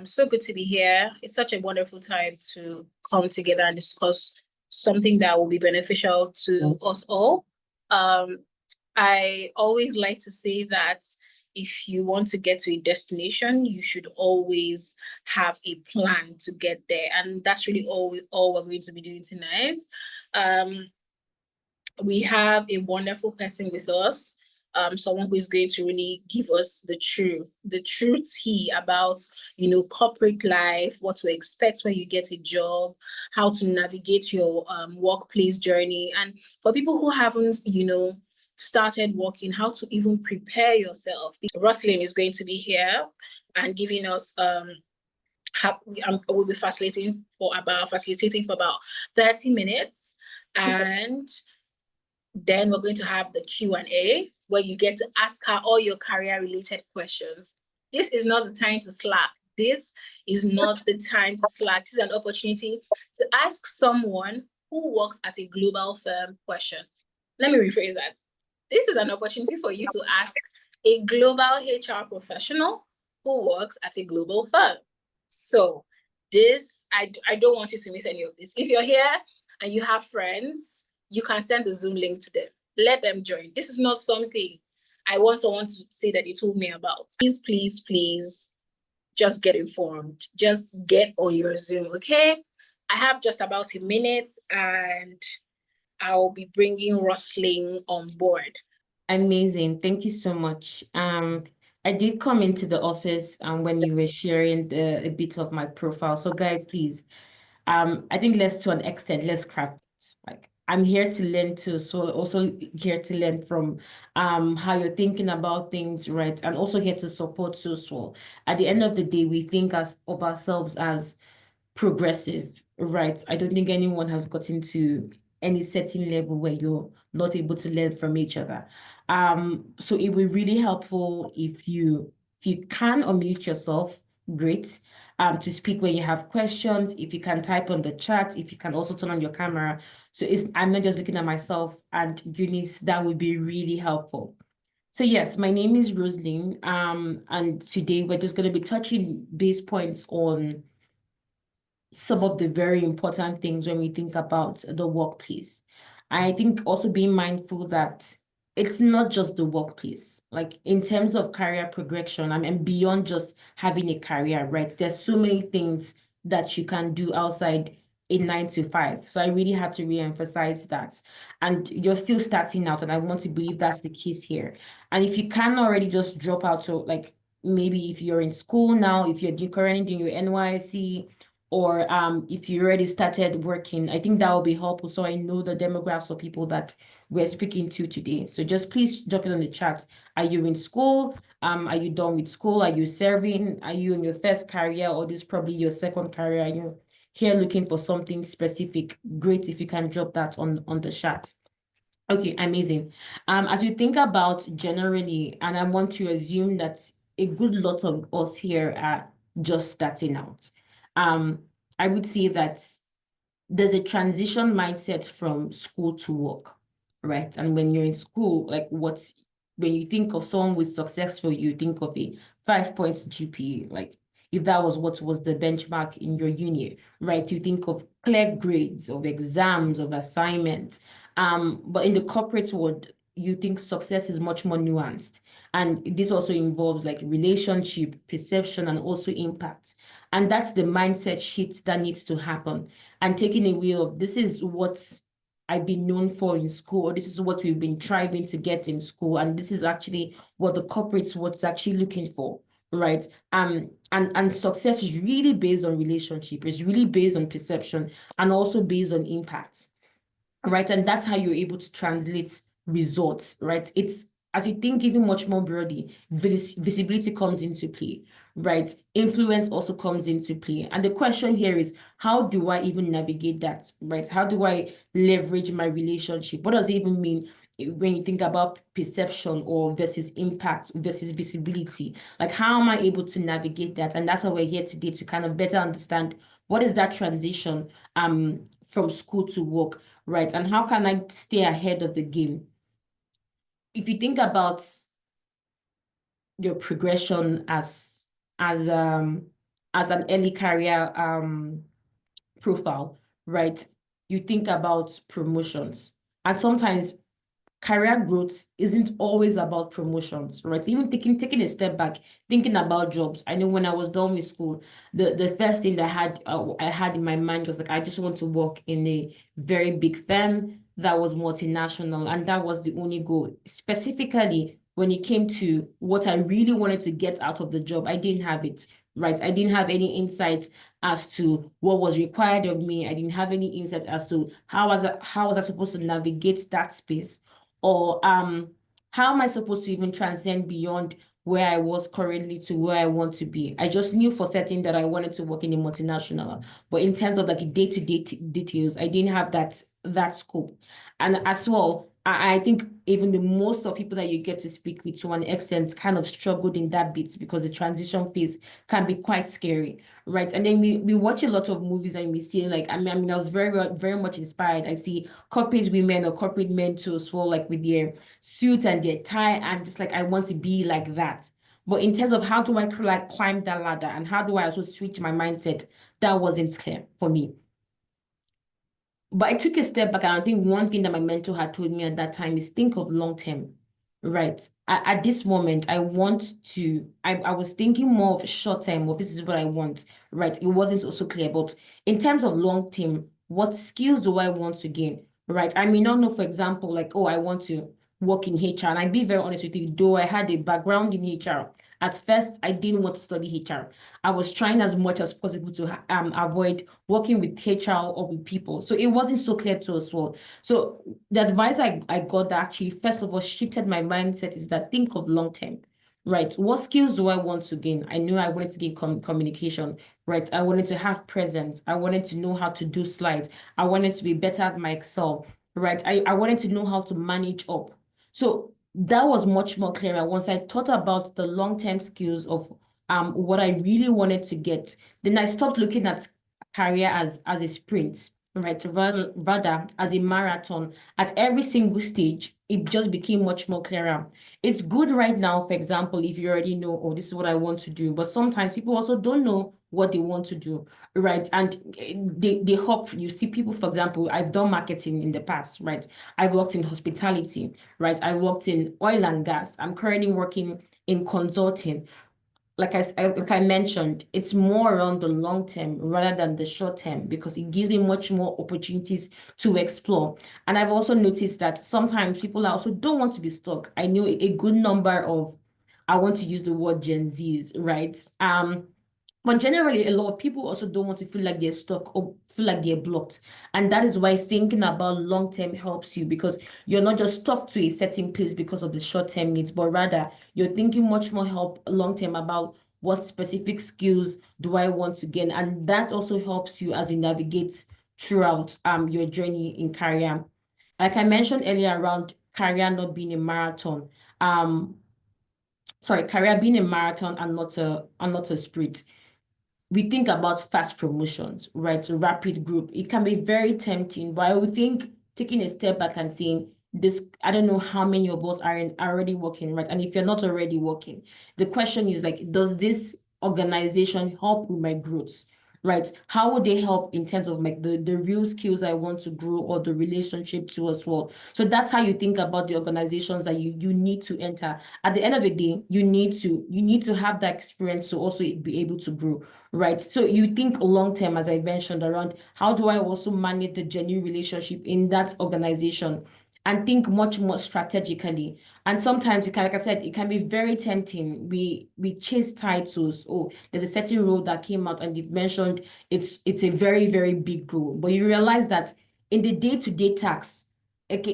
So good to be here. It's such a wonderful time to come together and discuss something that will be beneficial to us all. I always like to say that if you want to get to a destination, you should always have a plan to get there. And that's really all we're going to be doing tonight. We have a wonderful person with us, someone who is going to really give us the true tea about, corporate life, what to expect when you get a job, how to navigate your workplace journey, and for people who haven't, started working, how to even prepare yourself. Roselyn is going to be here and giving us we'll be facilitating for about 30 minutes, and then we're going to have the Q&A where you get to ask her all your career-related questions. This is not the time to slack. This is not the time to slack. This is an opportunity to ask someone who works at a global firm question. Let me rephrase that. This is an opportunity for you to ask a global HR professional who works at a global firm. So this, I don't want you to miss any of this. If you're here and you have friends, you can send the Zoom link to them. Let them join. This is not something I want someone to say that they told me about. Please, please, please, just get informed. Just get on your Zoom, okay? I have just about a minute and I'll be bringing Roselyn on board. Amazing. Thank you so much. I did come into the office when you were sharing a bit of my profile. So guys, please, I think to an extent, let's craft it. Like, I'm here to learn too, so also here to learn from how you're thinking about things, right? And also here to support you as well. At the end of the day, we think of ourselves as progressive, right? I don't think anyone has gotten to any certain level where you're not able to learn from each other. So it will be really helpful if you can unmute yourself, great. To speak when you have questions, if you can type on the chat, if you can also turn on your camera. So I'm not just looking at myself and Eunice, that would be really helpful. So yes, my name is Roselyn, and today we're just going to be touching base points on some of the very important things when we think about the workplace. I think also being mindful that it's not just the workplace. Like in terms of career progression, I mean, beyond just having a career, right? There's so many things that you can do outside a 9 to 5. So I really have to re-emphasize that. And you're still starting out, and I want to believe that's the case here. And if you can already just drop out, so like maybe if you're in school now, if you're currently doing your NYSC, or if you already started working, I think that will be helpful. So I know the demographics of people that we're speaking to today. So just please drop it on the chat. Are you in school? Are you done with school? Are you serving? Are you in your first career, or this is probably your second career? Are you here looking for something specific? Great if you can drop that on the chat. Okay, amazing. As we think about generally, and I want to assume that a good lot of us here are just starting out. I would say that there's a transition mindset from school to work, right? And when you're in school, like when you think of someone with successful, you think of a 5 points GPA, like if that was what was the benchmark in your uni, right? You think of clear grades, of exams, of assignments. But in the corporate world, you think success is much more nuanced. And this also involves like relationship, perception, and also impact. And that's the mindset shift that needs to happen. And taking away of this is what I've been known for in school, or this is what we've been striving to get in school. And this is actually what the corporate world's actually looking for, right? And success is really based on relationship, it's really based on perception, and also based on impact, right? And that's how you're able to translate results, right? It's, as you think even much more broadly, visibility comes into play, right? Influence also comes into play. And the question here is, how do I even navigate that, right? How do I leverage my relationship? What does it even mean when you think about perception or versus impact versus visibility? Like, how am I able to navigate that? And that's why we're here today, to kind of better understand what is that transition from school to work, right? And how can I stay ahead of the game? If you think about your progression as um as an early career profile, right? You think about promotions. And sometimes career growth isn't always about promotions, right? Even taking a step back, thinking about jobs. I know when I was done with school, the first thing that I had in my mind was like I just want to work in a very big firm that was multinational, and that was the only goal. Specifically, when it came to what I really wanted to get out of the job, I didn't have it. Right. I didn't have any insights as to what was required of me. I didn't have any insight as to how was I supposed to navigate that space, or how am I supposed to even transcend beyond where I was currently to where I want to be? I just knew for certain that I wanted to work in a multinational, but in terms of like the day-to-day details, I didn't have that scope. And as well, I think even the most of people that you get to speak with to an extent kind of struggled in that bit because the transition phase can be quite scary, right? And then we watch a lot of movies and we see like I was very much inspired. I see corporate women or corporate men too as well, like with their suit and their tie. I'm just like, I want to be like that. But in terms of how do I like climb that ladder and how do I also switch my mindset, that wasn't clear for me. But I took a step back, and I think one thing that my mentor had told me at that time is think of long term, right? At this moment, I was thinking more of short term, of this is what I want, right? It wasn't also clear, but in terms of long term, what skills do I want to gain, right? I may not know, for example, like, oh, I want to work in HR. And I'd be very honest with you, though I had a background in HR. At first, I didn't want to study HR. I was trying as much as possible to avoid working with HR or with people. So it wasn't so clear to us well. So the advice I got that actually, first of all, shifted my mindset is that think of long term, right? What skills do I want to gain? I knew I wanted to gain communication, right? I wanted to have presence. I wanted to know how to do slides. I wanted to be better at my Excel, right? I wanted to know how to manage up. So that was much more clearer once I thought about the long-term skills of what I really wanted to get. Then I stopped looking at career as a sprint, right? Rather as a marathon. At every single stage, it just became much more clearer. It's good right now, for example, if you already know, oh, this is what I want to do. But sometimes people also don't know what they want to do, right? And they hop. You see people, for example, I've done marketing in the past, right? I've worked in hospitality, right? I worked in oil and gas. I'm currently working in consulting. Like I mentioned, it's more around the long term rather than the short term because it gives me much more opportunities to explore. And I've also noticed that sometimes people also don't want to be stuck. I know a good number of, I want to use the word Gen Zs, right? But generally, a lot of people also don't want to feel like they're stuck or feel like they're blocked. And that is why thinking about long term helps you because you're not just stuck to a certain place because of the short term needs, but rather you're thinking much more help long term about what specific skills do I want to gain. And that also helps you as you navigate throughout your journey in career. Like I mentioned earlier around career not being a marathon. Career being a marathon and not a sprint. We think about fast promotions, right? Rapid growth. It can be very tempting, but I would think taking a step back and saying, this, I don't know how many of us are already working, right? And if you're not already working, the question is like, does this organization help with my growth? Right? How would they help in terms of like the real skills I want to grow or the relationship to as well? So that's how you think about the organizations that you need to enter. At the end of the day, you need to have that experience to also be able to grow, right? So you think long term, as I mentioned, around how do I also manage the genuine relationship in that organization and think much more strategically. And sometimes it can, like I said, it can be very tempting. We chase titles. Oh, there's a certain role that came out and you've mentioned it's a very, very big role. But you realize that in the day-to-day tasks, like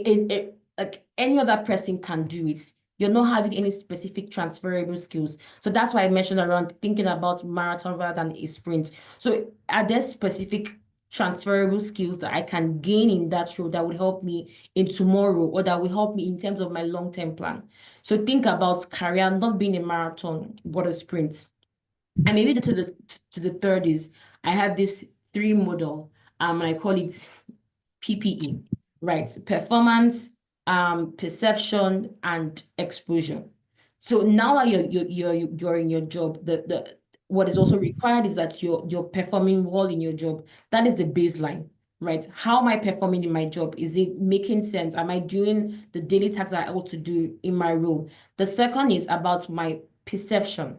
any other person can do it. You're not having any specific transferable skills. So that's why I mentioned around thinking about marathon rather than a sprint. So are there specific transferable skills that I can gain in that role that would help me in tomorrow or that will help me in terms of my long-term plan? So think about career not being a marathon, but a sprint. And maybe to the third is I have this three model, and I call it PPE, right? Performance, perception, and exposure. So now that you're in your job, the what is also required is that you're performing well in your job. That is the baseline, right? How am I performing in my job? Is it making sense? Am I doing the daily tasks I ought to do in my role? The second is about my perception,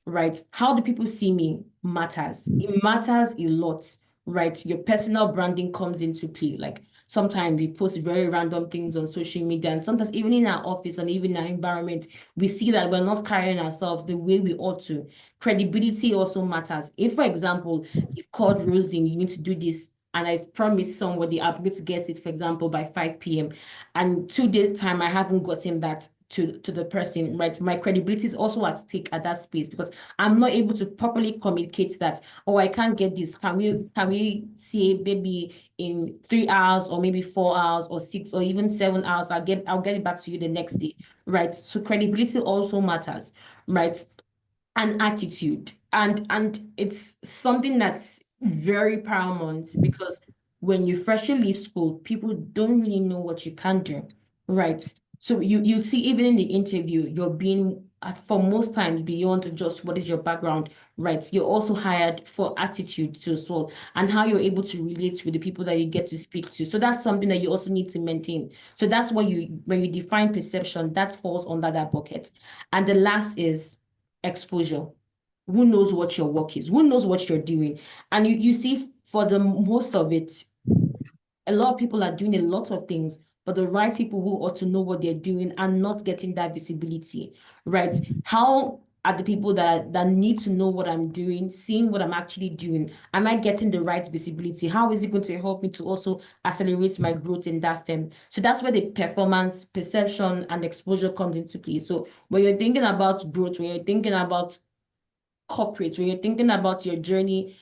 right? How do people see me matters. It matters a lot, right? Your personal branding comes into play. Like sometimes we post very random things on social media, and sometimes even in our office and even in our environment, we see that we're not carrying ourselves the way we ought to. Credibility also matters. If, for example, you've called Roselyn, you need to do this, and I've promised somebody I'm going to get it, for example, by 5 p.m. And 2 days time, I haven't gotten that to the person, right? My credibility is also at stake at that space because I'm not able to properly communicate that, oh, I can't get this. Can we see maybe in 3 hours or maybe 4 hours or 6 or even 7 hours? I'll get it back to you the next day, right? So credibility also matters, right? And attitude. And it's something that's very paramount because when you freshly leave school, people don't really know what you can do, right? So you see even in the interview, you're being for most times beyond just what is your background, right? You're also hired for attitude too as well, and how you're able to relate with the people that you get to speak to. So that's something that you also need to maintain. So that's what when you define perception, that falls under that bucket. And the last is exposure. Who knows what your work is? Who knows what you're doing? And you see, for the most of it, a lot of people are doing a lot of things, but the right people who ought to know what they're doing are not getting that visibility, right? How are the people that need to know what I'm doing, seeing what I'm actually doing? Am I getting the right visibility? How is it going to help me to also accelerate my growth in that firm? So that's where the performance, perception, and exposure comes into play. So when you're thinking about growth, when you're thinking about corporate, when you're thinking about your journey,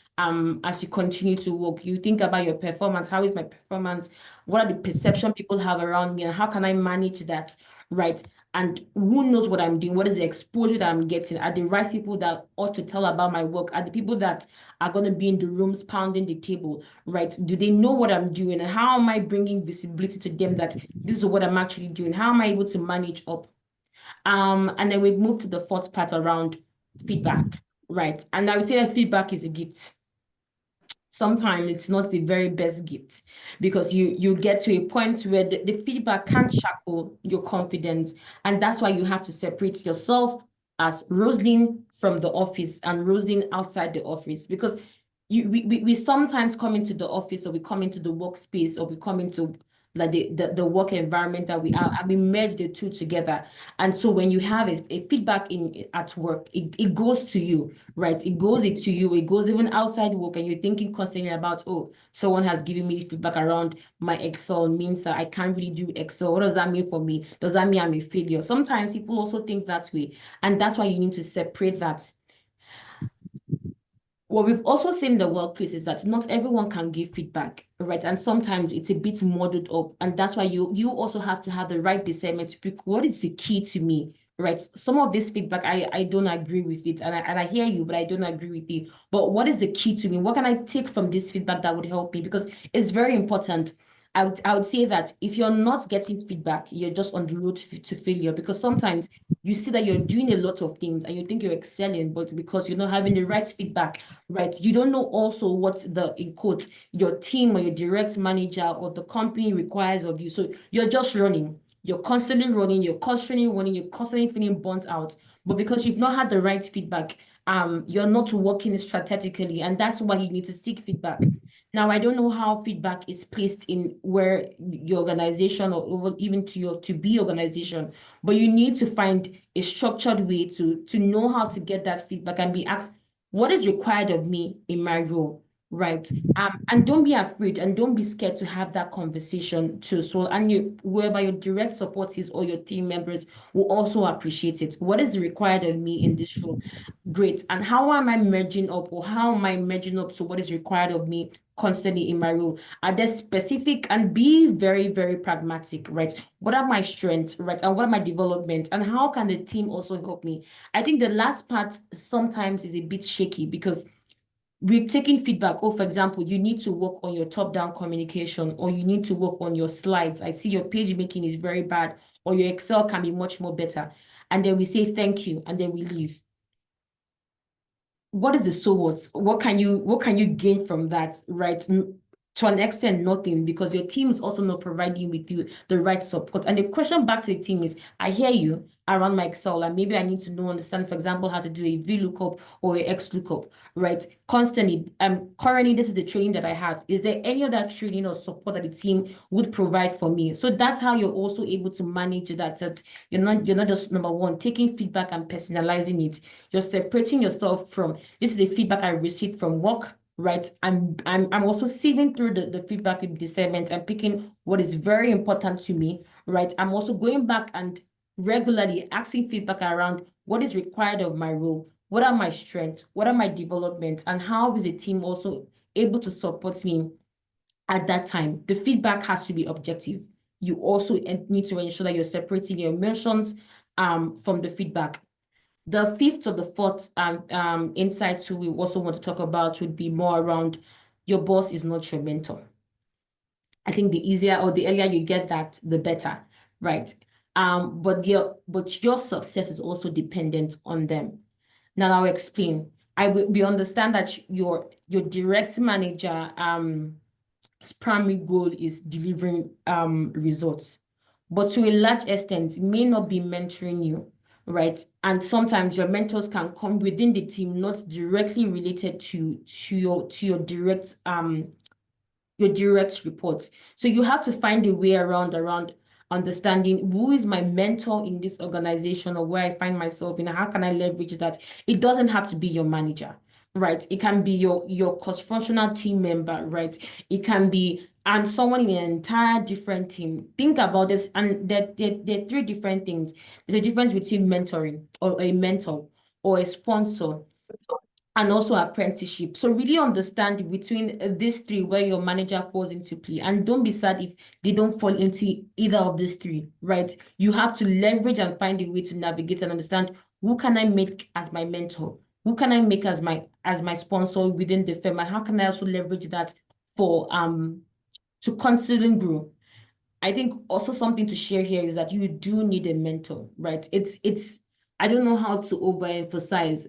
as you continue to work, you think about your performance. How is my performance? What are the perception people have around me, and how can I manage that, right? And who knows what I'm doing? What is the exposure that I'm getting? Are the right people that ought to tell about my work? Are the people that are going to be in the rooms pounding the table, right? Do they know what I'm doing? And how am I bringing visibility to them that this is what I'm actually doing? How am I able to manage up? And then we move to the fourth part around feedback, right? And I would say that feedback is a gift. Sometimes it's not the very best gift because you get to a point where the feedback can shackle your confidence. And that's why you have to separate yourself as Roselyn from the office and Roselyn outside the office. Because we sometimes come into the office, or we come into the workspace, or we come into like the work environment that we are, and we merge the two together. And so when you have a feedback in at work, it goes to you, right? It goes into you, it goes even outside work, and you're thinking constantly about, oh, someone has given me feedback around my Excel, means that I can't really do Excel. What does that mean for me? Does that mean I'm a failure? Sometimes people also think that way. And that's why you need to separate that. What we've also seen in the workplace is that not everyone can give feedback, right? And sometimes it's a bit muddled up. And that's why you also have to have the right discernment to pick what is the key to me, right? Some of this feedback, I don't agree with it. And I hear you, but I don't agree with you. But what is the key to me? What can I take from this feedback that would help me? Because it's very important. I would say that if you're not getting feedback, you're just on the road to failure, because sometimes you see that you're doing a lot of things and you think you're excelling, but because you're not having the right feedback, right? You don't know also what in quotes, your team or your direct manager or the company requires of you. So you're just running. You're constantly running, you're constantly feeling burnt out. But because you've not had the right feedback, you're not working strategically, and that's why you need to seek feedback. Now, I don't know how feedback is placed in where your organization or even to your to be organization, but you need to find a structured way to know how to get that feedback and be asked what is required of me in my role, right? And don't be afraid and don't be scared to have that conversation too. So, and whoever your direct support is or your team members will also appreciate it. What is required of me in this role? Great. And how am I merging up, or how am I merging up to what is required of me constantly in my role? Are there specific, and be very, very pragmatic, right? What are my strengths, right? And what are my developments? And how can the team also help me? I think the last part sometimes is a bit shaky because we're taking feedback. Oh, for example, you need to work on your top-down communication, or you need to work on your slides. I see your page making is very bad, or your Excel can be much more better. and then we say thank you, and then we leave. What is the so what? What can you gain from that, right? To an extent, nothing, because your team is also not providing with you the right support. And the question back to the team is, I hear you around my Excel, and maybe I need to understand, for example, how to do a VLOOKUP or a XLOOKUP, right? Constantly, currently, this is the training that I have. Is there any other training or support that the team would provide for me? So that's how you're also able to manage that you're not just, number one, taking feedback and personalizing it. You're separating yourself from, this is a feedback I received from work, right? I'm also sieving through the feedback with discernment and picking what is very important to me, right? I'm also going back and regularly asking feedback around what is required of my role, what are my strengths, what are my developments, and how is the team also able to support me at that time. The feedback has to be objective. You also need to ensure that you're separating your emotions from the feedback. The fifth or the fourth insights we also want to talk about would be more around your boss is not your mentor. I think the easier or the earlier you get that, the better, right? But your success is also dependent on them. Now I'll explain. We understand that your direct manager primary goal is delivering results, but to a large extent, it may not be mentoring you, right? And sometimes your mentors can come within the team, not directly related to your direct reports. So you have to find a way around understanding who is my mentor in this organization or where I find myself in, how can I leverage that? It doesn't have to be your manager, right? It can be your cross-functional team member, right? It can be someone in an entire different team. Think about this, and there are three different things. There's a difference between mentoring or a mentor or a sponsor and also apprenticeship. So really understand between these three where your manager falls into play, and don't be sad if they don't fall into either of these three, right? You have to leverage and find a way to navigate and understand, who can I make as my mentor? Who can I make as my sponsor within the firm? And how can I also leverage that for to constantly grow? I think also something to share here is that you do need a mentor, right? It's I don't know how to overemphasize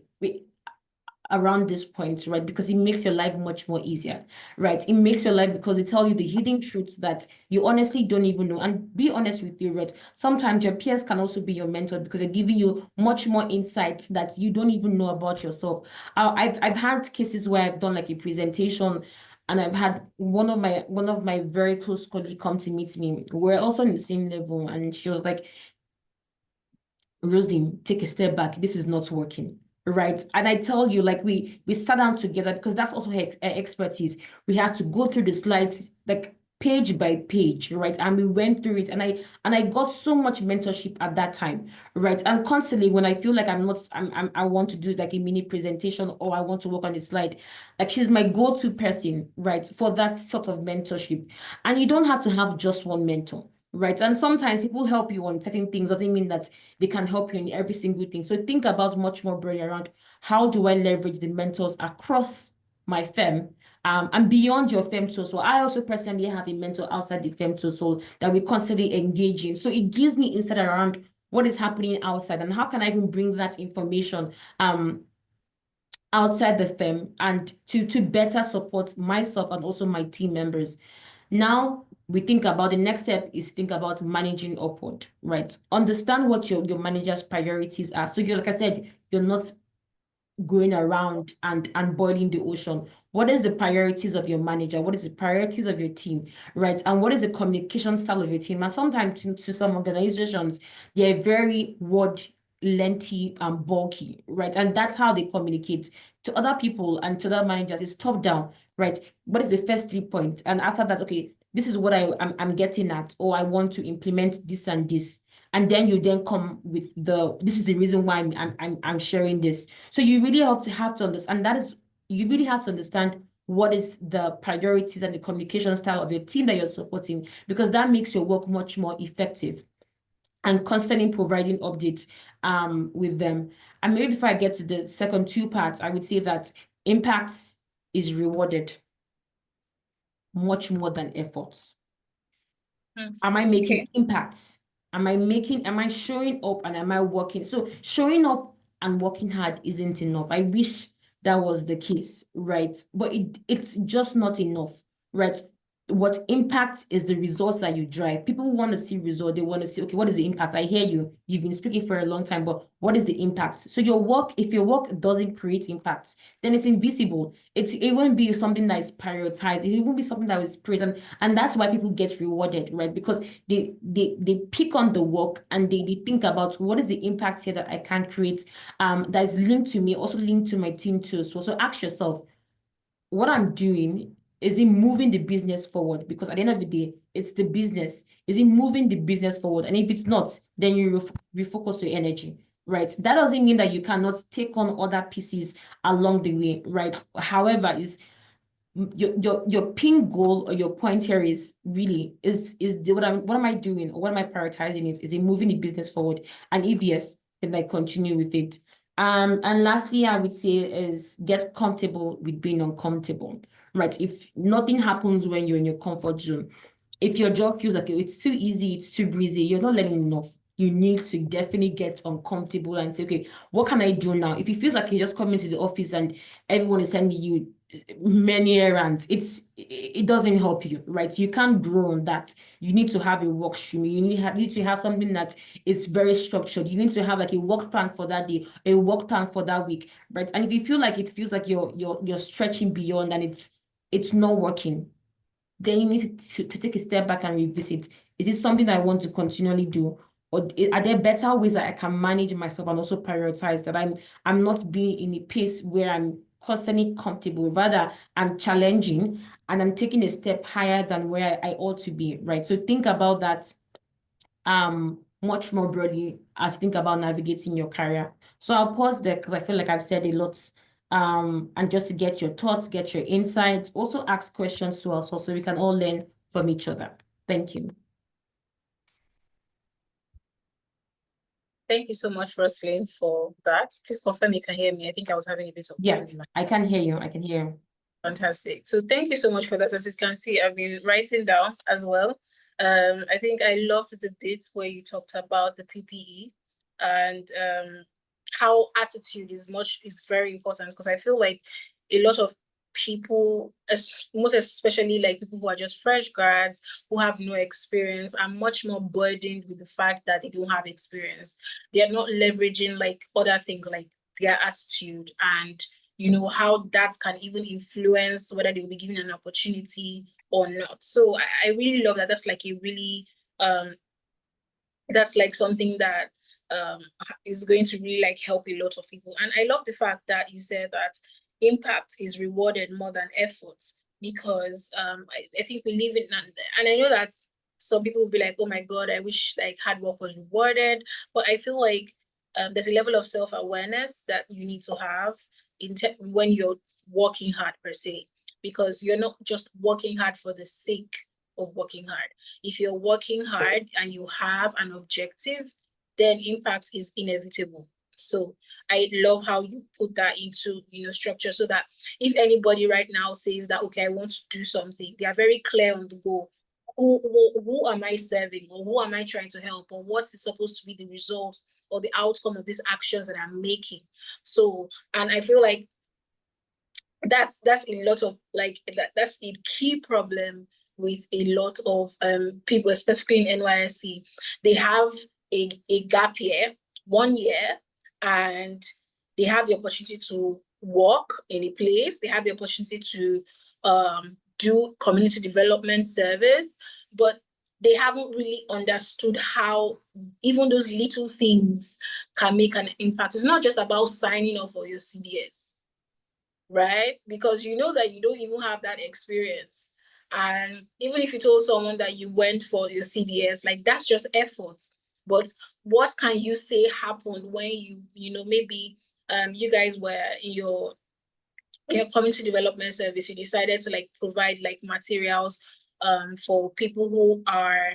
around this point, right? Because it makes your life much more easier, right? It makes your life, because they tell you the hidden truths that you honestly don't even know. And be honest with you, right? Sometimes your peers can also be your mentor because they're giving you much more insights that you don't even know about yourself. I've had cases where I've done like a presentation, and I've had one of my very close colleagues come to meet me. We're also in the same level, and she was like, Roselyn, take a step back. This is not working, right? And I tell you, like we sat down together, because that's also her expertise. We had to go through the slides like page by page, right? And we went through it, and I got so much mentorship at that time, right? And constantly, when I feel like I want to do like a mini presentation, or I want to work on the slide, like she's my go-to person, right, for that sort of mentorship. And you don't have to have just one mentor, right? And sometimes people help you on certain things, doesn't mean that they can help you in every single thing. So think about much more broadly around, how do I leverage the mentors across my firm and beyond your firm too. So I also personally have a mentor outside the firm too, so that we constantly engage in. So it gives me insight around what is happening outside, and how can I even bring that information outside the firm and to better support myself and also my team members. Now we think about the next step is think about managing upward, right? Understand what your manager's priorities are. So like I said, you're not going around and boiling the ocean. What is the priorities of your manager? What is the priorities of your team, right? And what is the communication style of your team? And sometimes to some organizations, they're very word lengthy and bulky, right? And that's how they communicate to other people and to other managers. It's top down, right? What is the first 3 points? And after that, okay, this is what I'm getting at, or I want to implement this and this. And then you then come with this is the reason why I'm sharing this. So you really have to understand, you really have to understand what is the priorities and the communication style of your team that you're supporting, because that makes your work much more effective, and constantly providing updates with them. And maybe before I get to the second two parts, I would say that impact is rewarded much more than efforts. Am I making Okay. impacts? Am I showing up and am I working? So showing up and working hard isn't enough. I wish that was the case, right? But it's just not enough, right? What impacts is the results that you drive. People want to see results. They want to see, okay, what is the impact? I hear you. You've been speaking for a long time, but what is the impact? So your work, if your work doesn't create impact, then it's invisible. It won't be something that is prioritized. It won't be something that is praised. And that's why people get rewarded, right? Because they pick on the work and they think about what is the impact here that I can create, that is linked to me, also linked to my team too. So ask yourself, what I'm doing, is it moving the business forward? Because at the end of the day, it's the business. Is it moving the business forward? And if it's not, then you refocus your energy, right? That doesn't mean that you cannot take on other pieces along the way, right? However, is your pin goal or your point here is really what am I doing, or what am I prioritizing? Is it moving the business forward? And if yes, then I continue with it. And lastly, I would say is get comfortable with being uncomfortable, right? If nothing happens when you're in your comfort zone, if your job feels like it's too easy, it's too breezy, you're not learning enough. You need to definitely get uncomfortable and say, okay, what can I do now? If it feels like you're just coming to the office and everyone is sending you many errands, it doesn't help you, right? You can't grow on that. You need to have a work stream. You need to have something that is very structured. You need to have like a work plan for that day, a work plan for that week, right? And if you feel like it feels like you're stretching beyond and it's not working, then you need to take a step back and revisit. Is it something I want to continually do? Or are there better ways that I can manage myself and also prioritize that I'm not being in a pace where I'm constantly comfortable. Rather, I'm challenging and I'm taking a step higher than where I ought to be, right? So think about that much more broadly as you think about navigating your career. So I'll pause there because I feel like I've said a lot. And just to get your thoughts, get your insights, also ask questions to us so we can all learn from each other. Thank you. Thank you so much, Roselyn, for that. Please confirm you can hear me. I think I was having a bit of Yes, I can hear you. I can hear you. Fantastic. So thank you so much for that. As you can see, I've been writing down as well. I think I loved the bit where you talked about the PPE and how attitude is very important, because I feel like a lot of people, most especially like people who are just fresh grads who have no experience, are much more burdened with the fact that they don't have experience. They are not leveraging like other things like their attitude and how that can even influence whether they will be given an opportunity or not. So I really love that. That's like a really that's like something that is going to really like help a lot of people. And I love the fact that you said that impact is rewarded more than effort, because I think we live in, and I know that some people will be like, oh my God, I wish like hard work was rewarded. But I feel like there's a level of self-awareness that you need to have when you're working hard per se, because you're not just working hard for the sake of working hard. If you're working hard and you have an objective, then impact is inevitable. So I love how you put that into structure, so that if anybody right now says that, okay, I want to do something, they are very clear on the goal. Who am I serving, or who am I trying to help, or what is supposed to be the result or the outcome of these actions that I'm making? So, and I feel like that's a lot of like that's a key problem with a lot of people, especially in NYSC. They have a gap year, 1 year, and they have the opportunity to work in a place. They have the opportunity to do community development service, but they haven't really understood how even those little things can make an impact. It's not just about signing up for your CDS, right? Because you know that you don't even have that experience. And even if you told someone that you went for your CDS, like that's just effort. But what can you say happened when maybe you guys were in your community development service, you decided to like provide like materials for people who are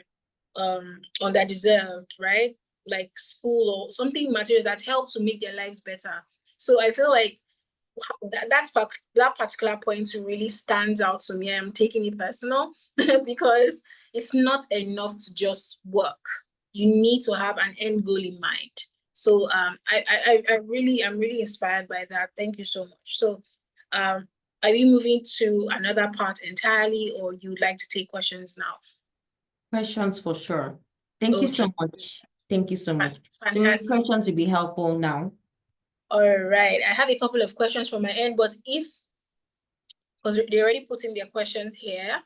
underdeserved, right? Like school or something, materials that help to make their lives better. So I feel like that particular point really stands out to me. I'm taking it personal because it's not enough to just work. you need to have an end goal in mind. So I'm really inspired by that. Thank you so much. So are we moving to another part entirely, or you'd like to take questions now? Questions for sure. Thank you so Okay, much. Thank you so much. So many fantastic. questions will be helpful now. All right, I have a couple of questions from my end, but because they already put in their questions here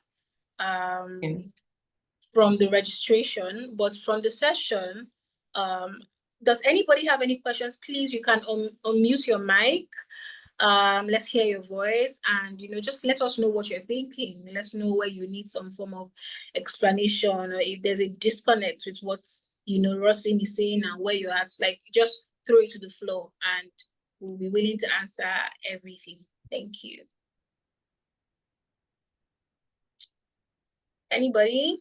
from the registration, but from the session, does anybody have any questions? Please, you can unmute your mic. Let's hear your voice, and just let us know what you're thinking. Let us know where you need some form of explanation, or if there's a disconnect with what Roselyn is saying and where you're at. Like, just throw it to the floor, and we'll be willing to answer everything. Thank you. Anybody?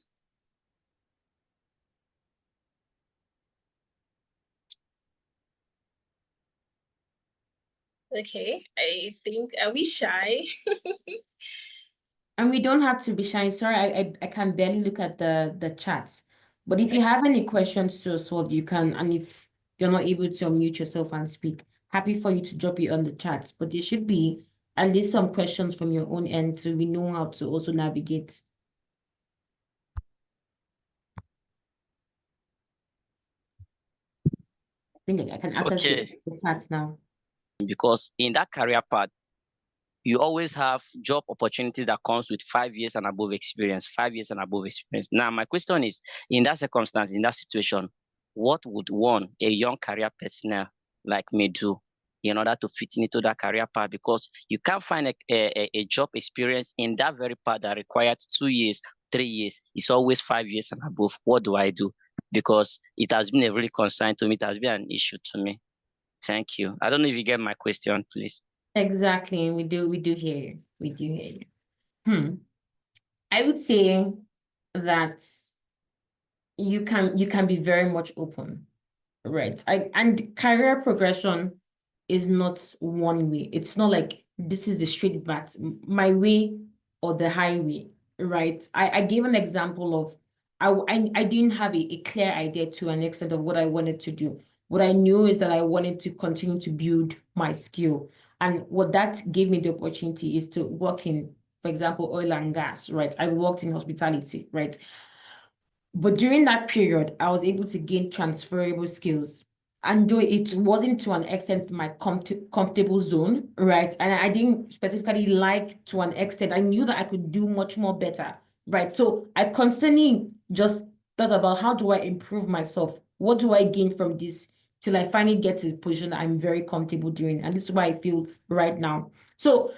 Okay, I think, are we shy? And we don't have to be shy. Sorry, I can barely look at the chats. But if you have any questions to us, you can, and if you're not able to unmute yourself and speak, happy for you to drop it on the chats. But there should be at least some questions from your own end so we know how to also navigate. I think I can access the chats now. Because in that career path, you always have job opportunity that comes with 5 years and above experience, 5 years and above experience. Now, my question is, in that circumstance, in that situation, what would a young career personnel like me do in order to fit into that career path? Because you can't find a job experience in that very path that required 2 years, 3 years. It's always 5 years and above. What do I do? Because it has been a really concern to me. It has been an issue to me. Thank you. I don't know if you get my question, please. Exactly. We do hear you. We do hear you. I would say that you can be very much open, right? And career progression is not one way. It's not like this is the straight path, my way or the highway, right? I gave an example of I didn't have a clear idea to an extent of what I wanted to do. What I knew is that I wanted to continue to build my skill. And what that gave me the opportunity is to work in, for example, oil and gas, right? I've worked in hospitality, right? But during that period, I was able to gain transferable skills. And though it wasn't to an extent my comfortable zone, right? And I didn't specifically like to an extent, I knew that I could do much more better, right? So I constantly just thought about how do I improve myself? What do I gain from this till I finally get to the position that I'm very comfortable doing? And this is why I feel right now. So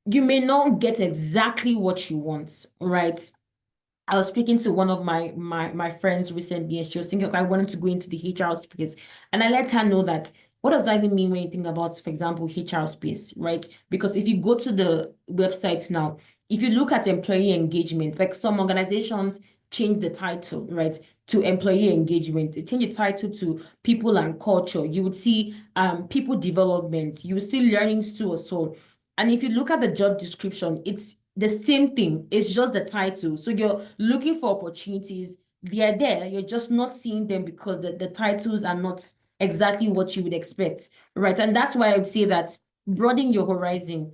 you may not get exactly what you want, right? I was speaking to one of my friends recently, and she was thinking, okay, I wanted to go into the HR space. And I let her know that what does that even mean when you think about, for example, HR space, right? Because if you go to the websites now, if you look at employee engagement, like some organizations change the title, right, to employee engagement. They change the title to people and culture. You would see people development. You would see learnings too or so. And if you look at the job description, it's the same thing. It's just the title. So you're looking for opportunities. They are there. You're just not seeing them because the titles are not exactly what you would expect, right? And that's why I would say that broaden your horizon.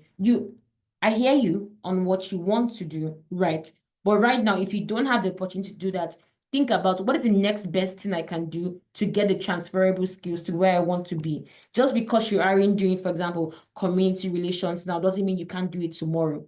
I hear you on what you want to do, right? But right now, if you don't have the opportunity to do that, think about what is the next best thing I can do to get the transferable skills to where I want to be. Just because you aren't doing, for example, community relations now doesn't mean you can't do it tomorrow.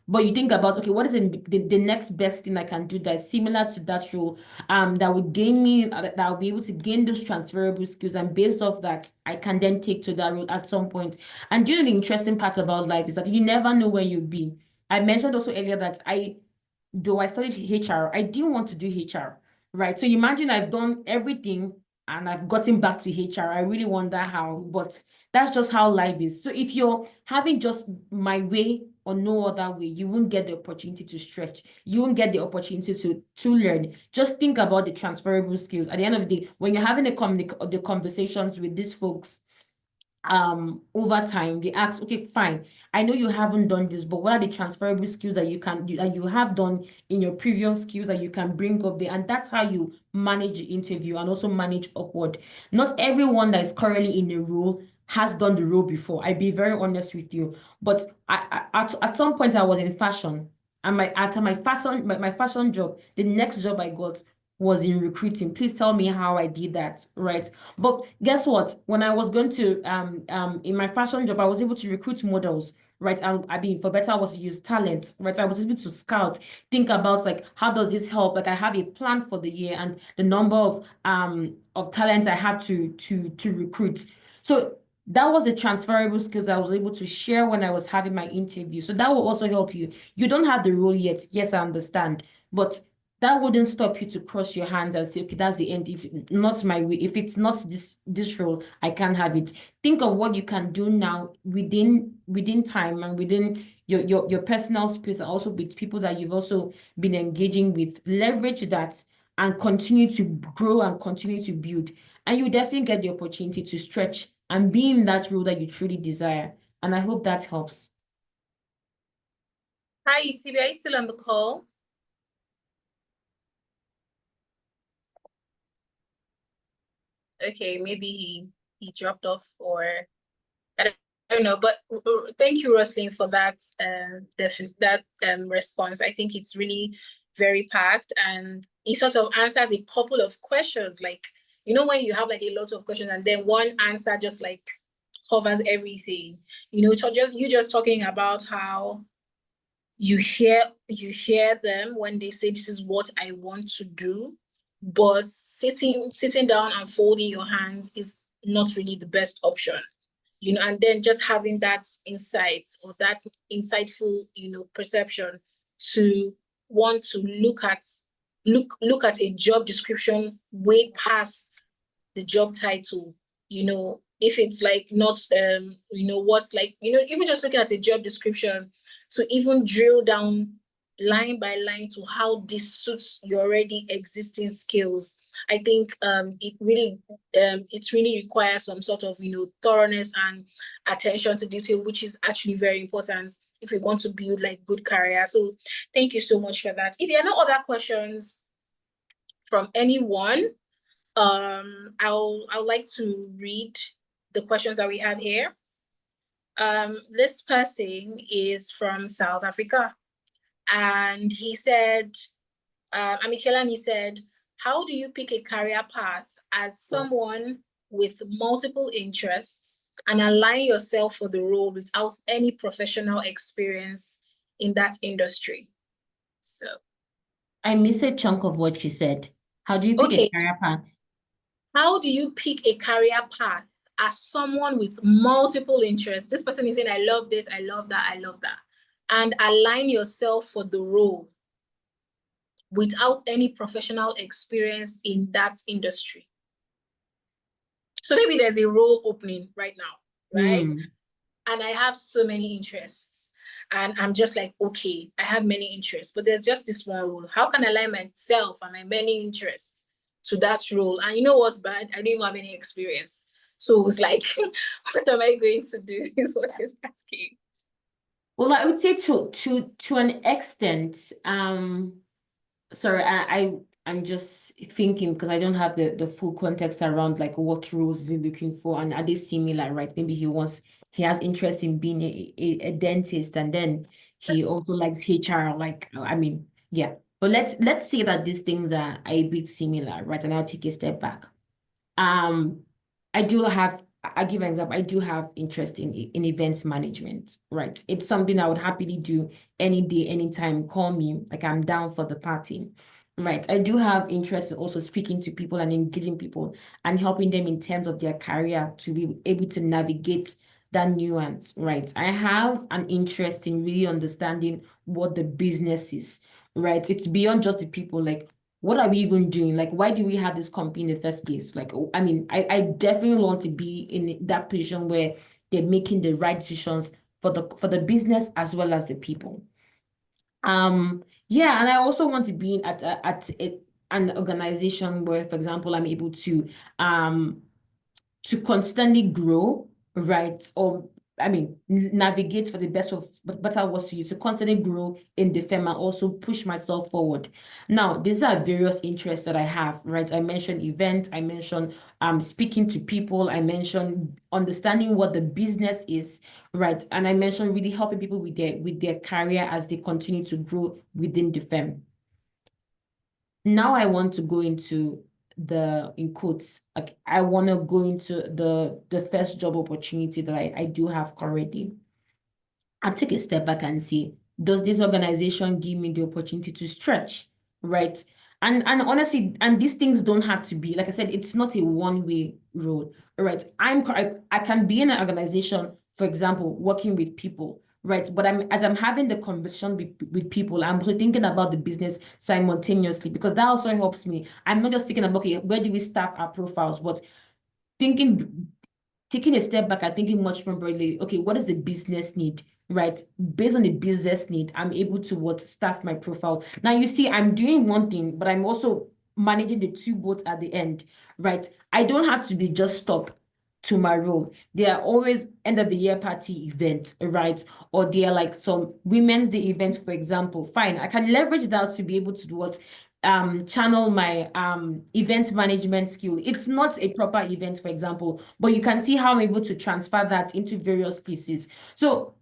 But you think about, okay, what is the next best thing I can do that's similar to that role, that would gain me, that I'll be able to gain those transferable skills, and based off that, I can then take to that role at some point. And the interesting part about life is that you never know where you'll be. I mentioned also earlier that though I studied HR, I didn't want to do HR, right? So imagine I've done everything and I've gotten back to HR. I really wonder how, but that's just how life is. So if you're having just my way or no other way, you won't get the opportunity to stretch. You won't get the opportunity to learn. Just think about the transferable skills. At the end of the day, when you're having the conversations with these folks, over time they ask, okay, fine, I know you haven't done this, but what are the transferable skills that that you have done in your previous skills that you can bring up there? And that's how you manage the interview and also manage upward. Not everyone that is currently in a role has done the role before. I'd be very honest with you, but at some point I was in fashion, and after my fashion job, the next job I got was in recruiting. Please tell me how I did that, right? But guess what? When I was going to in my fashion job, I was able to recruit models, right? And I mean, for better, I was to use talent, right? I was able to scout, think about like how does this help? Like I have a plan for the year and the number of talents I have to recruit. So that was the transferable skills I was able to share when I was having my interview. So that will also help you. You don't have the role yet. Yes, I understand. But that wouldn't stop you to cross your hands and say, okay, that's the end. If not my way, if it's not this role, I can't have it. Think of what you can do now within time and within your personal space, and also with people that you've also been engaging with. Leverage that and continue to grow and continue to build. And you definitely get the opportunity to stretch and be in that role that you truly desire. And I hope that helps. Hi, ETB, are you still on the call? Okay, maybe he dropped off, or I don't know. But thank you, Roselyn, for that response. I think it's really very packed, and it sort of answers a couple of questions. Like, you know, when you have like a lot of questions and then one answer just like covers everything. You know, so just talking about how you hear them when they say this is what I want to do, but sitting down and folding your hands is not really the best option. You know, and then just having that insight or that insightful, you know, perception to want to look at a job description way past the job title. You know, if it's like not you know, what's like, you know, even just looking at a job description to even drill down line by line to how this suits your already existing skills. I think it really requires some sort of, you know, thoroughness and attention to detail, which is actually very important if we want to build like good career. So thank you so much for that. If there are no other questions from anyone, I'll like to read the questions that we have here. This person is from South Africa, and he said, Amikela, he said, how do you pick a career path as someone with multiple interests and align yourself for the role without any professional experience in that industry? So I missed a chunk of what you said. How do you pick a career path? How do you pick a career path as someone with multiple interests? This person is saying, I love this, I love that, I love that. And align yourself for the role without any professional experience in that industry. So maybe there's a role opening right now, right? And I have so many interests. And I'm just like, okay, I have many interests, but there's just this one role. How can I align myself and my many interests to that role? And you know what's bad? I don't even have any experience. So it's like, what am I going to do is what he's asking. Well, I would say to an extent, sorry, I'm just thinking because I don't have the full context around like what roles is he looking for and are they similar, right? Maybe he has interest in being a dentist, and then he also likes HR, like I mean, yeah. But let's say that these things are a bit similar, right? And I'll take a step back. I give an example. I do have interest in events management, right? It's something I would happily do any day, anytime. Call me, like I'm down for the party, right? I do have interest in also speaking to people and engaging people and helping them in terms of their career to be able to navigate that nuance, right? I have an interest in really understanding what the business is, right? It's beyond just the people, like what are we even doing? Like, why do we have this company in the first place? Like, I mean, I definitely want to be in that position where they're making the right decisions for the business as well as the people. Yeah, and I also want to be at an organization where, for example, I'm able to constantly grow right? Or navigate for the better words to you, to constantly grow in the firm and also push myself forward. Now, these are various interests that I have, right? I mentioned events, I mentioned speaking to people, I mentioned understanding what the business is, right? And I mentioned really helping people with their career as they continue to grow within the firm. Now I want to go into in quotes, like I want to go into the first job opportunity that I do have currently. I'll take a step back and see, does this organization give me the opportunity to stretch, right? And honestly, and these things don't have to be, like I said, it's not a one-way road, right? I can be in an organization, for example, working with people, right? But as I'm having the conversation with people, I'm also thinking about the business simultaneously, because that also helps me. I'm not just thinking about, okay, where do we stack our profiles, but taking a step back and thinking much more broadly, okay, what does the business need, right? Based on the business need, I'm able to staff my profile. Now, you see, I'm doing one thing, but I'm also managing the two boats at the end, right? I don't have to be just stuck to my role. There are always end of the year party events, right? Or there are like some Women's Day events, for example. Fine, I can leverage that to be able to do channel my event management skill. It's not a proper event, for example, but you can see how I'm able to transfer that into various places. So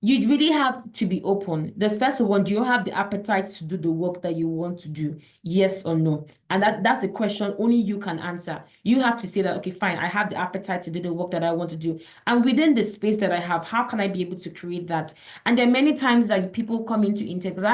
you really have to be open. The first one, do you have the appetite to do the work that you want to do? Yes or no? And that's the question only you can answer. You have to say that, okay, fine, I have the appetite to do the work that I want to do. And within the space that I have, how can I be able to create that? And there are many times that people come into interview, because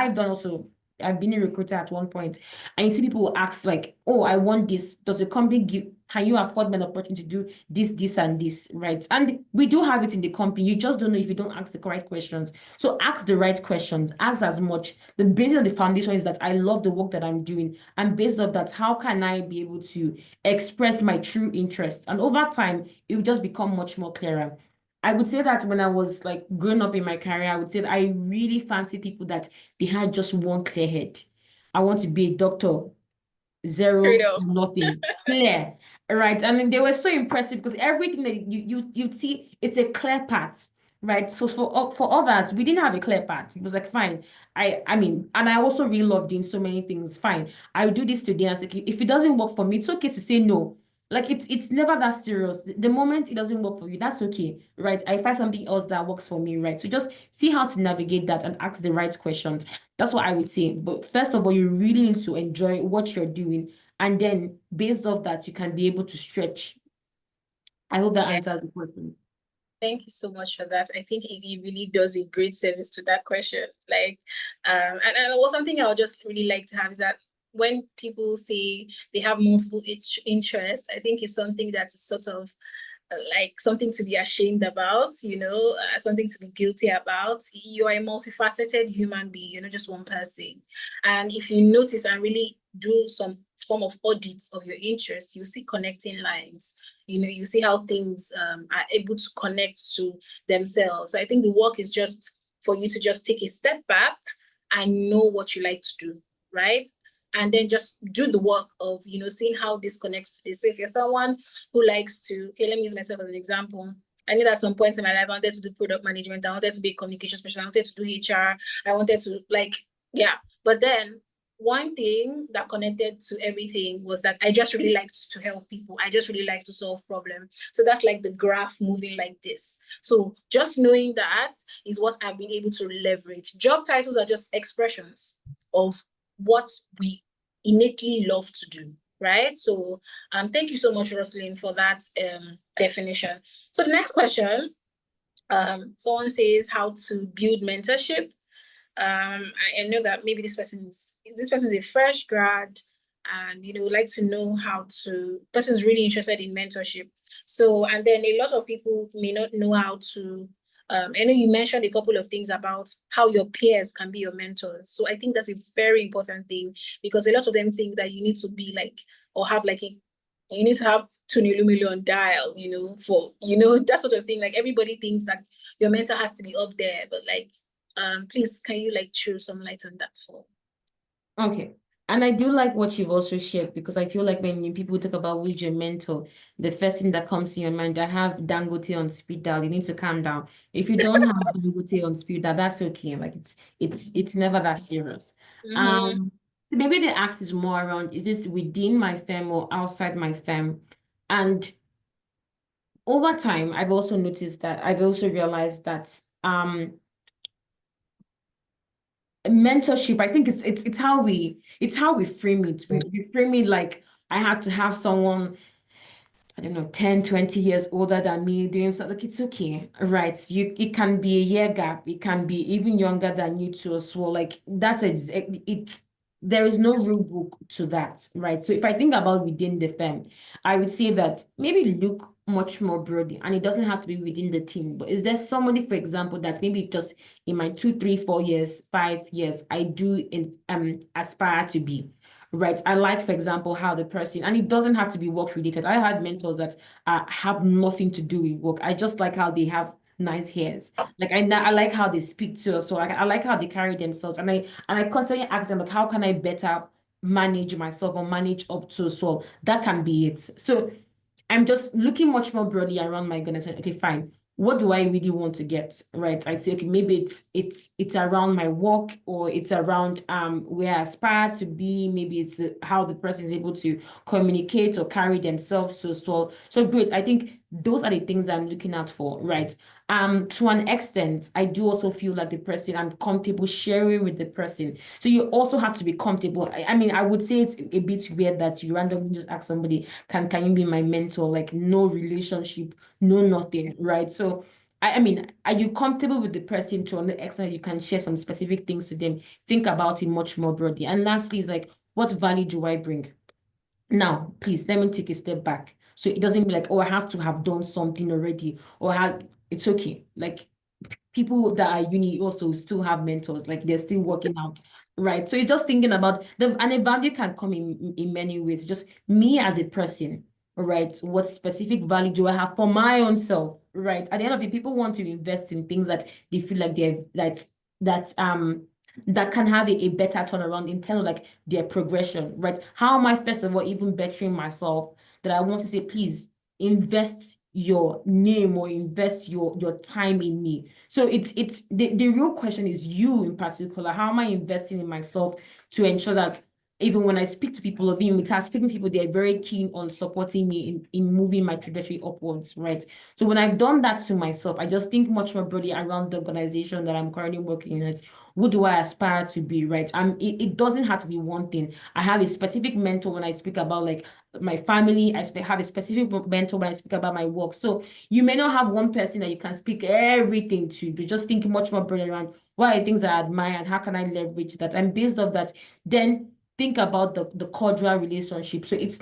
I've been a recruiter at one point, and you see people will ask like, oh, I want this. Does the company can you afford me an opportunity to do this, and this, right? And we do have it in the company. You just don't know if you don't ask the correct questions. So ask the right questions, ask as much. The basis of the foundation is that I love the work that I'm doing. And based on that, how can I be able to express my true interest? And over time, it will just become much more clearer. I would say that when I was like growing up in my career, I would say that I really fancy people that they had just one clear head. I want to be a doctor, Straight zero, up. nothing, clear, right? And then they were so impressive because everything that you see, it's a clear path, right? So for others, we didn't have a clear path. It was like, fine, I mean, and I also really love doing so many things. Fine, I will do this today. And I say, if it doesn't work for me, it's okay to say no. Like it's never that serious. The moment it doesn't work for you, that's okay, right? I find something else that works for me, right? So just see how to navigate that and ask the right questions. That's what I would say. But first of all, you really need to enjoy what you're doing. And then based off that, you can be able to stretch. I hope that Yeah. answers the question. Thank you so much for that. I think it really does a great service to that question. Like, and what something I would just really like to have is that when people say they have multiple interests, I think it's something that is sort of like something to be ashamed about, something to be guilty about. You are a multifaceted human being, you're not just one person. And if you notice and really do some form of audits of your interest, you see connecting lines. You see how things are able to connect to themselves. So I think the work is just for you to just take a step back and know what you like to do, right? And then just do the work of, seeing how this connects to this. So if you're someone who likes to, okay, let me use myself as an example. I knew that at some point in my life, I wanted to do product management. I wanted to be a communication specialist. I wanted to do HR. I wanted to yeah. But then one thing that connected to everything was that I just really liked to help people. I just really liked to solve problems. So that's like the graph moving like this. So just knowing that is what I've been able to leverage. Job titles are just expressions of what we innately love to do, right? So thank you so much, Roselyn, for that definition. So the next question, someone says how to build mentorship. I know that maybe this person is a fresh grad and would like to know how to, person's really interested in mentorship. So, and then a lot of people may not know how to, I know you mentioned a couple of things about how your peers can be your mentors. So I think that's a very important thing because a lot of them think that you need to be like, or have like you need to have Tony Lumilio on dial, for, that sort of thing. Like everybody thinks that your mentor has to be up there, but like, please, can you like throw some light on that for? Okay. And I do like what you've also shared, because I feel like when people talk about who's your mentor, the first thing that comes to your mind, I have Dangote on speed dial. You need to calm down. If you don't have Dangote on speed dial, that's okay. Like it's never that serious. Mm-hmm. So maybe the ask is more around, is this within my firm or outside my firm? And over time, I've also noticed that I've also realized that mentorship, I think it's how we frame it. We frame it like I had to have someone, I don't know, 10, 20 years older than me doing something. Like, it's okay, right? It can be a year gap. It can be even younger than you too as well. Like there is no rule book to that, right? So if I think about within the firm, I would say that maybe look much more broadly, and it doesn't have to be within the team. But is there somebody, for example, that maybe just in my 2, 3, 4 years, 5 years, I do aspire to be? Right. I like, for example, how the person, and it doesn't have to be work related. I had mentors that have nothing to do with work. I just like how they have nice hairs. Like I like how they speak to us. So I like how they carry themselves. And I constantly ask them, like, how can I better manage myself or manage up to? So that can be it. So I'm just looking much more broadly around my goodness. Okay, fine. What do I really want to get? Right. I say, okay, maybe it's around my work, or it's around where I aspire to be. Maybe it's how the person is able to communicate or carry themselves. So great. I think those are the things I'm looking out for, right? To an extent, I do also feel like the person, I'm comfortable sharing with the person. So you also have to be comfortable. I mean, I would say it's a bit weird that you randomly just ask somebody, can you be my mentor? Like, no relationship, no nothing, right? So I mean, are you comfortable with the person to an extent you can share some specific things to them? Think about it much more broadly. And lastly, is like, what value do I bring? Now, please let me take a step back. So it doesn't be like, oh, I have to have done something already, or it's okay. Like, people that are uni also still have mentors, like they're still working out, right? So it's just thinking about and a value can come in many ways. Just me as a person, right? What specific value do I have for my own self, right? At the end of the day, people want to invest in things that they feel like that can have a better turnaround in terms of like their progression, right? How am I first of all even bettering myself, that I want to say, please invest your name or invest your time in me. So it's the real question is, you in particular, how am I investing in myself to ensure that even when I speak to people, of even without speaking to people, they're very keen on supporting me in moving my trajectory upwards, right? So when I've done that to myself, I just think much more broadly around the organization that I'm currently working in. Who do I aspire to be, right? It doesn't have to be one thing. I have a specific mentor when I speak about like my family. I have a specific mentor when I speak about my work. So you may not have one person that you can speak everything to, but just think much more broadly around what are things that I admire and how can I leverage that. And based off that, then think about the cordial relationship. So it's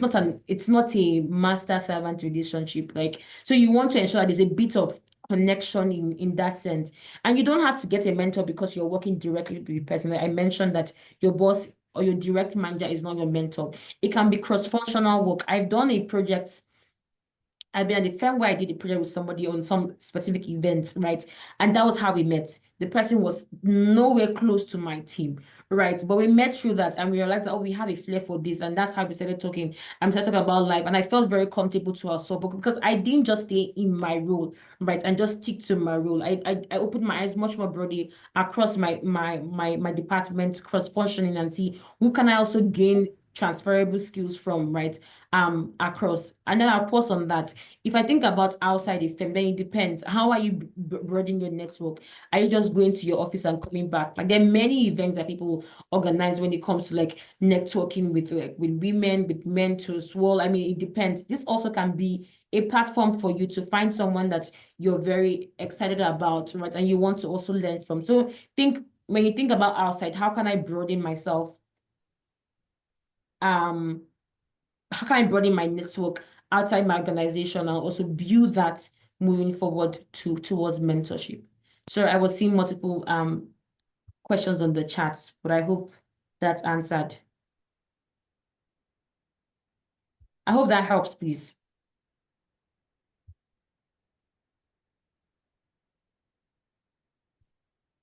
not a master servant relationship. Like, so you want to ensure that there's a bit of connection in that sense. And you don't have to get a mentor because you're working directly with the person. Like I mentioned that your boss or your direct manager is not your mentor. It can be cross-functional work. I've done a project. I've been at the firm where I did a project with somebody on some specific events, right? And that was how we met. The person was nowhere close to my team, right? But we met through that and we realized that, oh, we have a flair for this. And that's how we started talking. And started talking about life. And I felt very comfortable to ourselves because I didn't just stay in my role, right? And just stick to my role. I opened my eyes much more broadly across my department, cross-functioning, and see who can I also gain transferable skills from, right? Across. And then I'll pause on that. If I think about outside the firm, then it depends. How are you broadening your network? Are you just going to your office and coming back? Like, there are many events that people organize when it comes to like networking with women, with mentors. Well, I mean, it depends. This also can be a platform for you to find someone that you're very excited about, right? And you want to also learn from. So when you think about outside, how can I broaden myself? How can I broaden my network outside my organization and also build that moving forward towards mentorship? So I was seeing multiple questions on the chats, but I hope that's answered. I hope that helps, please.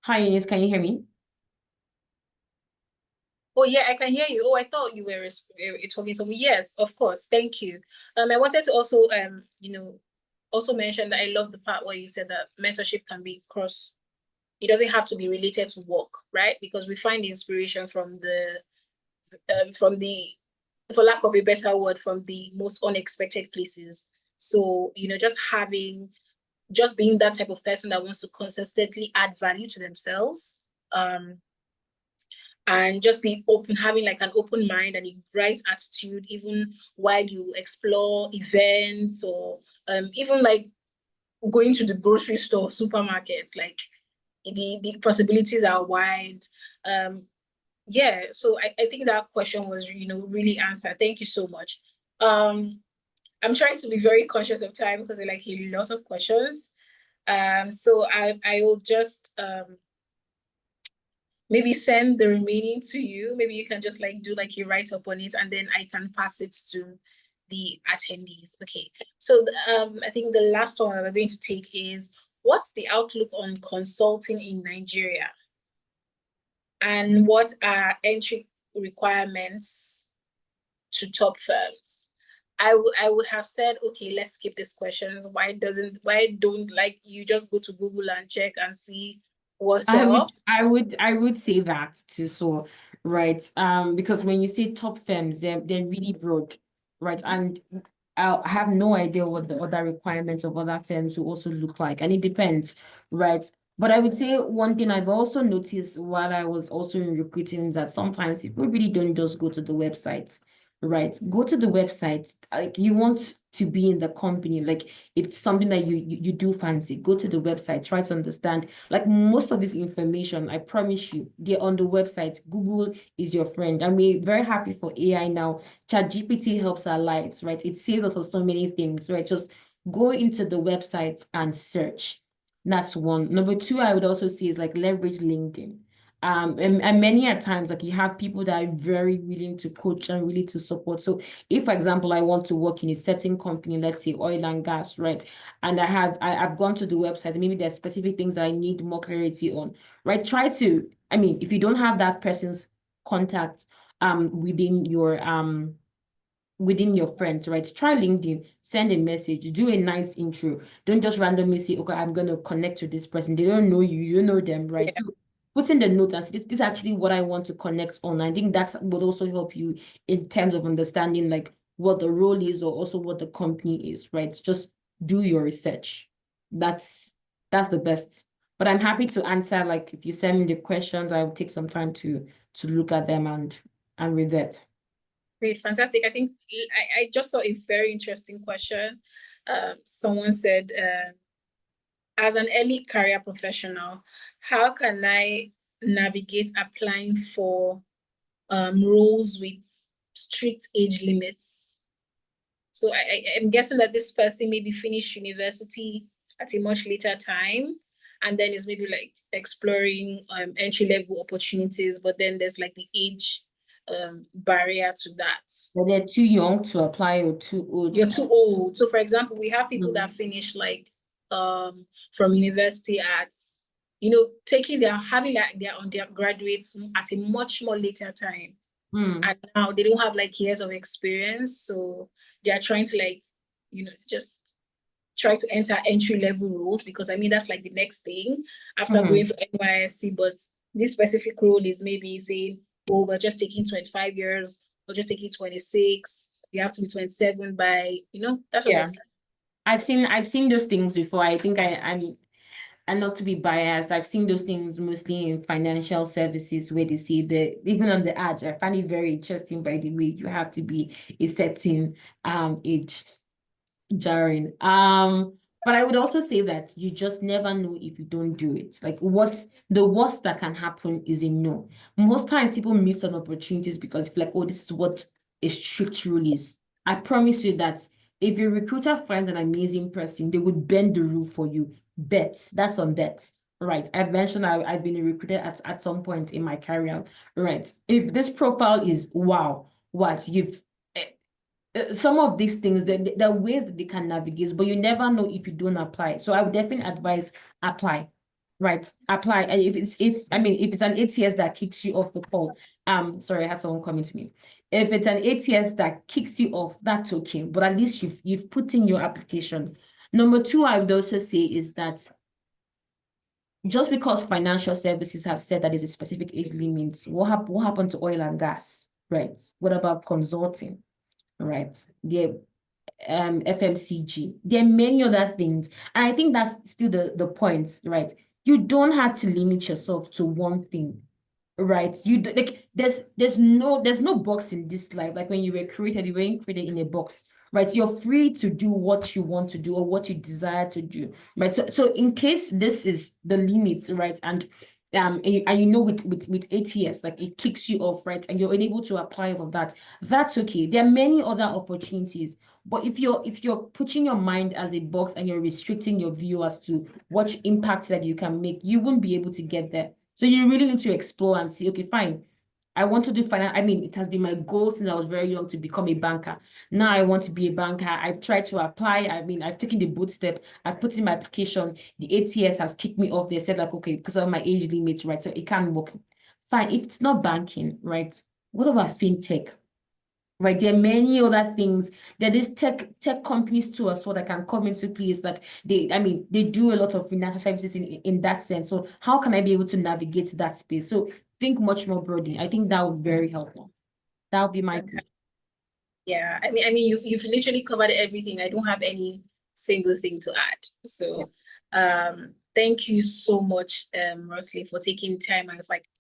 Hi, Ines, can you hear me? Oh yeah, I can hear you. Oh, I thought you were talking to me. Yes, of course. Thank you. I wanted to also also mention that I love the part where you said that mentorship can be cross. It doesn't have to be related to work, right? Because we find inspiration from the, for lack of a better word, from the most unexpected places. So, just being that type of person that wants to consistently add value to themselves, and just be open, having like an open mind and a bright attitude, even while you explore events or even like going to the grocery store, supermarkets, like the possibilities are wide. Yeah, so I think that question was, really answered. Thank you so much. I'm trying to be very conscious of time because I like a lot of questions. So I will just maybe send the remaining to you. Maybe you can just like do like a write up on it, and then I can pass it to the attendees. Okay. So I think the last one that we're going to take is, what's the outlook on consulting in Nigeria? And what are entry requirements to top firms? I would have said, okay, let's skip these questions. Why don't like you just go to Google and check and see what's up? I would say that too. So, right. Because when you say top firms, they're really broad, right? And I have no idea what the other requirements of other firms will also look like, and it depends, right? But I would say one thing I've also noticed while I was also in recruiting is that sometimes people really don't just go to the website, right? Go to the website, like you want to be in the company, like it's something that you do fancy. Go to the website, try to understand. Like most of this information, I promise you, they're on the website. Google is your friend. I'm very happy for AI now. ChatGPT helps our lives, right? It saves us on so many things, right? Just go into the website and search. That's one. Number two, I would also say is like leverage LinkedIn. And many a times, like you have people that are very willing to coach and really to support. So if, for example, I want to work in a certain company, let's say oil and gas, right? And I've gone to the website, maybe there's specific things that I need more clarity on, right? Try to, I mean, if you don't have that person's contact within your friends, right? Try LinkedIn, send a message, do a nice intro. Don't just randomly say, okay, I'm going to connect with this person. They don't know you, you know them, right? Yeah. So put in the note and say, this is actually what I want to connect on. I think that would also help you in terms of understanding like what the role is or also what the company is, right? Just do your research. That's the best. But I'm happy to answer, like if you send me the questions, I'll take some time to look at them and read that. Great, fantastic. I think I just saw a very interesting question. Someone said, as an early career professional, how can I navigate applying for roles with strict age limits? So I'm guessing that this person maybe finished university at a much later time, and then is maybe like exploring entry level opportunities, but then there's like the age barrier to that. But they're too young to apply or too old. You're too old. So, for example, we have people that Mm. finish like from university at, taking their having like their undergraduates at a much more later time. Mm. And now they don't have like years of experience. So they are trying to like, just try to enter entry level roles, because I mean that's like the next thing after going for NYSC. But this specific role is maybe saying, oh, we're just taking 25 years or just taking 26. You have to be 27 by, that sort of Yeah. stuff. I've seen those things before. I think I'm and not to be biased, I've seen those things mostly in financial services where they see even on the ad, I find it very interesting, by the way, you have to be a certain age. Jarring. But I would also say that you just never know if you don't do it. Like what's the worst that can happen is a no. Most times people miss on opportunities because it's like, oh, this is what a strict rule is. I promise you that if your recruiter finds an amazing person, they would bend the rule for you. Bets. That's on bets. Right. I've mentioned I've been a recruiter at some point in my career. Right. If this profile is wow, what you've some of these things, there are ways that they can navigate, but you never know if you don't apply. So I would definitely advise apply. right? Apply. And if it's an ATS that kicks you off the call, sorry, I had someone coming to me. If it's an ATS that kicks you off, that's okay. But at least you've put in your application. Number two, I would also say is that just because financial services have said that there's a specific age limit, what happened to oil and gas, right? What about consulting, right? The FMCG. There are many other things. And I think that's still the point, right? You don't have to limit yourself to one thing, right? There's no box in this life. Like when you were created, you weren't created in a box, right? You're free to do what you want to do or what you desire to do, right? So in case this is the limits, right? And you know with ATS, like it kicks you off, right? And you're unable to apply for that. That's okay. There are many other opportunities. But if you're putting your mind as a box and you're restricting your view as to what impact that you can make, you won't be able to get there. So you really need to explore and see, okay, fine. I want to do finance. I mean, it has been my goal since I was very young to become a banker. Now I want to be a banker. I've tried to apply. I mean, I've taken the boot step. I've put in my application. The ATS has kicked me off. They said like, okay, because of my age limit, right? So it can't work. Fine. If it's not banking, right? What about fintech? Right, there are many other things. There is tech companies too as well that can come into place that they do a lot of financial services in that sense. So how can I be able to navigate that space? So think much more broadly. I think that would be very helpful. That would be my Okay. Yeah, I mean, you've literally covered everything. I don't have any single thing to add. So, thank you so much, Roselyn, for taking time.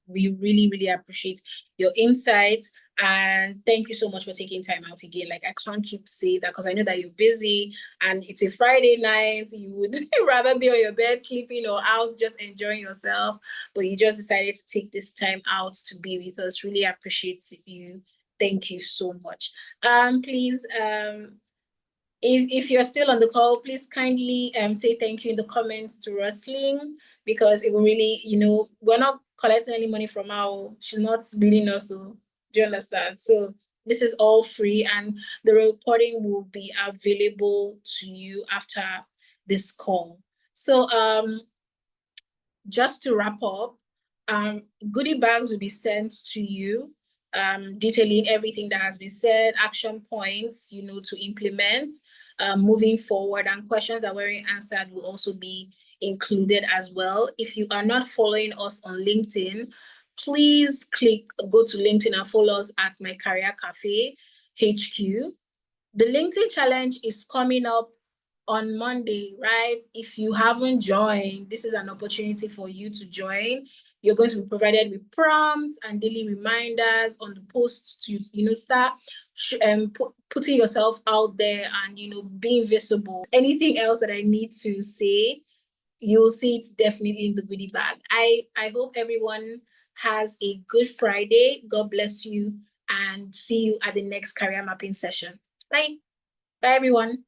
We really, really appreciate your insights, and thank you so much for taking time out again. Like, I can't keep saying that because I know that you're busy and it's a Friday night. You would rather be on your bed sleeping or out just enjoying yourself, but you just decided to take this time out to be with us. Really appreciate you. Thank you so much. Please, if you're still on the call, please kindly say thank you in the comments to Roselyn, because it will really, we're not collecting any money from her. She's not billing us. So do you understand? So this is all free, and the recording will be available to you after this call. So just to wrap up, goodie bags will be sent to you, detailing everything that has been said, action points, to implement moving forward, and questions that weren't answered will also be included as well. If you are not following us on LinkedIn, please go to LinkedIn and follow us at My Career Cafe HQ. The LinkedIn challenge is coming up on Monday, right? If you haven't joined, this is an opportunity for you to join. You're going to be provided with prompts and daily reminders on the post to, start putting yourself out there and, being visible. Anything else that I need to say, you'll see it definitely in the goodie bag. I hope everyone has a good Friday. God bless you, and see you at the next career mapping session. Bye. Bye, everyone.